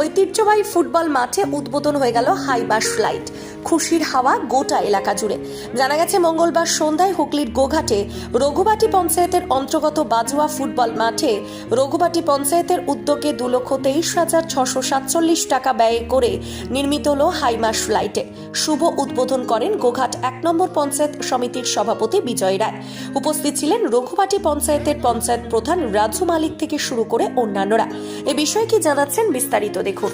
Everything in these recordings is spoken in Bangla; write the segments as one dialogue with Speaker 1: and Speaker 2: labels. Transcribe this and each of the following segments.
Speaker 1: ঐতিহ্যবাহী ফুটবল মাঠে উদ্বোধন হয়ে গেল হাইবাস ফ্লাইট। খুশির হাওয়া গোটা এলাকা জুড়ে। জানা গেছে মঙ্গলবার সন্ধ্যায় হুগলির গোঘাটে রঘুবাটি পঞ্চায়েতের অন্তর্গত বাজুয়া ফুটবল মাঠে রঘুবাটি পঞ্চায়েতের উদ্যোগে 2,23,647 টাকা ব্যয় করে নির্মিত হল হাইমাস ফ্লাইটে শুভ উদ্বোধন করেন গোঘাট 1 নম্বর পঞ্চায়েত সমিতির সভাপতি বিজয় রায়। উপস্থিত ছিলেন রঘুবাটি পঞ্চায়েতের পঞ্চায়েত প্রধান রাজু মালিক থেকে শুরু করে অন্যান্যরা। এ বিষয়ে কি জানাচ্ছেন বিস্তারিত দেখুন।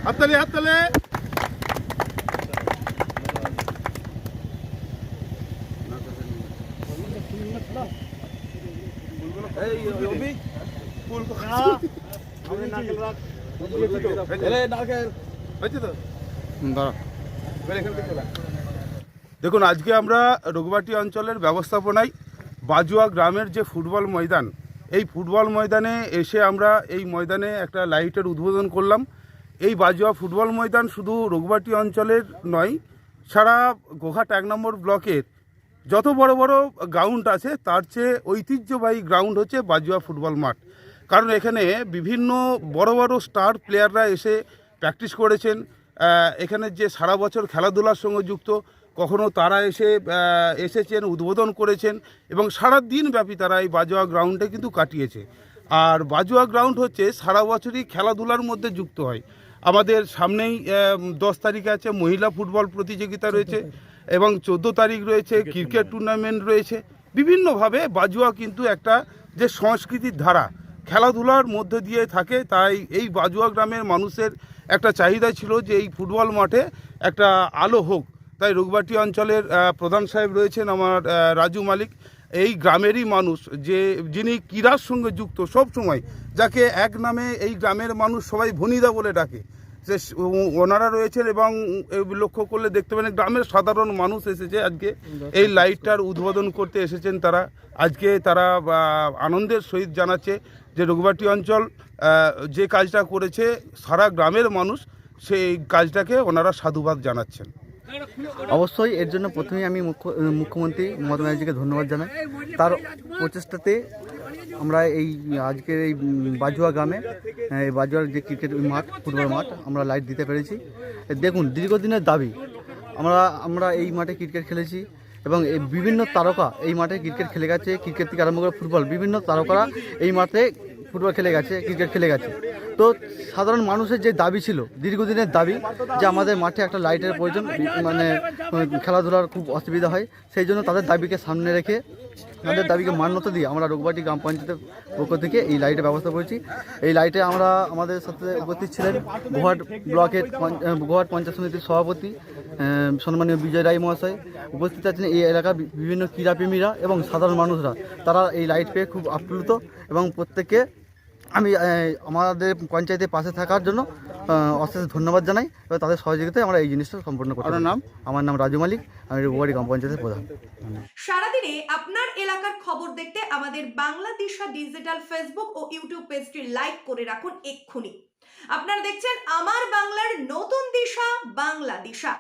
Speaker 2: হাততালি হাততালি দেখুন, আজকে আমরা রঘুবাটি অঞ্চলের ব্যবস্থাপনায় বাজুয়া গ্রামের যে ফুটবল ময়দান, এই ফুটবল ময়দানে এসে আমরা এই ময়দানে একটা লাইটের উদ্বোধন করলাম। এই বাজুয়া ফুটবল ময়দান শুধু রঘুবাটি অঞ্চলের নয়, সারা গোঘাট 1 নম্বর ব্লকের যত বড় বড় গ্রাউন্ড আছে তার চেয়ে ঐতিহ্যবাহী গ্রাউন্ড হচ্ছে বাজুয়া ফুটবল মাঠ। কারণ এখানে বিভিন্ন বড় বড় স্টার প্লেয়াররা এসে প্র্যাকটিস করেছেন। এখানে যে সারা বছর খেলাধুলার সঙ্গে যুক্ত, কখনো তারা এসেছেন, উদ্বোধন করেছেন এবং সারা দিন ব্যাপী তারা এই বাজুয়া গ্রাউন্ডে কিন্তু কাটিয়েছে। আর বাজুয়া গ্রাউন্ড হচ্ছে সারা বছরই খেলাধুলার মধ্যে যুক্ত হয়। আমাদের সামনেই 10 তারিখে আছে মহিলা ফুটবল প্রতিযোগিতা রয়েছে এবং 14 তারিখ রয়েছে ক্রিকেট টুর্নামেন্ট রয়েছে। বিভিন্নভাবে বাজুয়া কিন্তু একটা যে সংস্কৃতির ধারা খেলাধুলার মধ্যে দিয়ে থাকে, তাই এই বাজুয়া গ্রামের মানুষের একটা চাহিদা ছিল যে এই ফুটবল মাঠে একটা আলো হোক। তাই রঘুবাটি অঞ্চলের প্রধান সাহেব রয়েছেন আমার রাজু মালিক, এই গ্রামেরই মানুষ, যিনি ক্রীড়ার সঙ্গে যুক্ত সব সময়, যাকে এক নামে এই গ্রামের মানুষ সবাই ভনিদা বলে ডাকে, যে ওনারা রয়েছেন। এবং লক্ষ্য করলে দেখতে পাবেন গ্রামের সাধারণ মানুষ এসেছে আজকে এই লাইটটার উদ্বোধন করতে এসেছেন। আজকে তারা আনন্দের সহিত জানাচ্ছে যে রঘুবাটি অঞ্চল যে কাজটা করেছে সারা গ্রামের মানুষ সেই কাজটাকে ওনারা সাধুবাদ জানাচ্ছেন।
Speaker 3: অবশ্যই এর জন্য প্রথমেই আমি মুখ্যমন্ত্রী মমতা ব্যানার্জিকে ধন্যবাদ জানাই। তার প্রচেষ্টাতে আমরা এই আজকের এই বাজুয়া গ্রামে এই বাজুয়ার যে ক্রিকেট মাঠ, ফুটবল মাঠ আমরা লাইট দিতে পেরেছি। দেখুন, দীর্ঘদিনের দাবি, আমরা এই মাঠে ক্রিকেট খেলেছি এবং এই বিভিন্ন তারকা এই মাঠে ক্রিকেট খেলে গেছে। ক্রিকেট থেকে আরম্ভ করে ফুটবল, বিভিন্ন তারকারা এই মাঠে ফুটবল খেলে গেছে, ক্রিকেট খেলে গেছে। তো সাধারণ মানুষের যে দাবি ছিল, দীর্ঘদিনের দাবি, যে আমাদের মাঠে একটা লাইটের প্রয়োজন, মানে খেলাধুলার খুব অসুবিধা হয়, সেই জন্য তাদের দাবিকে সামনে রেখে, তাদের দাবিকে মান্যতা দিয়ে আমরা রঘুবাটি গ্রাম পঞ্চায়েতের পক্ষ থেকে এই লাইটের ব্যবস্থা করেছি। এই লাইটে আমাদের সাথে উপস্থিত ছিলেন গোঘাট ব্লকের গোঘাট পঞ্চায়েত সমিতির সভাপতি সম্মানীয় বিজয় রায় মহাশয়। উপস্থিত আছেন এই এলাকার বিভিন্ন ক্রীড়াপ্রেমীরা এবং সাধারণ মানুষরা। তারা এই লাইট পেয়ে খুব আপ্লুত এবং প্রত্যেককে আমি আমাদের পঞ্চায়েতের পাশে থাকার জন্য অশেষ ধন্যবাদ জানাই এবং তাদের সহযোগিতায় আমরা এই জিনিসটা সম্পূর্ণ করতে। আমার নাম রাজু মালিক, আমি রঘুবাটি গ্রাম পঞ্চায়েতের প্রধান।
Speaker 1: সারাদিনে আপনার এলাকার খবর দেখতে আমাদের বাংলা দিশা ডিজিটাল ফেসবুক ও ইউটিউব পেজটি লাইক করে রাখুন এক্ষুনি। আপনারা দেখছেন আমার বাংলার নতুন দিশা, বাংলা দিশা।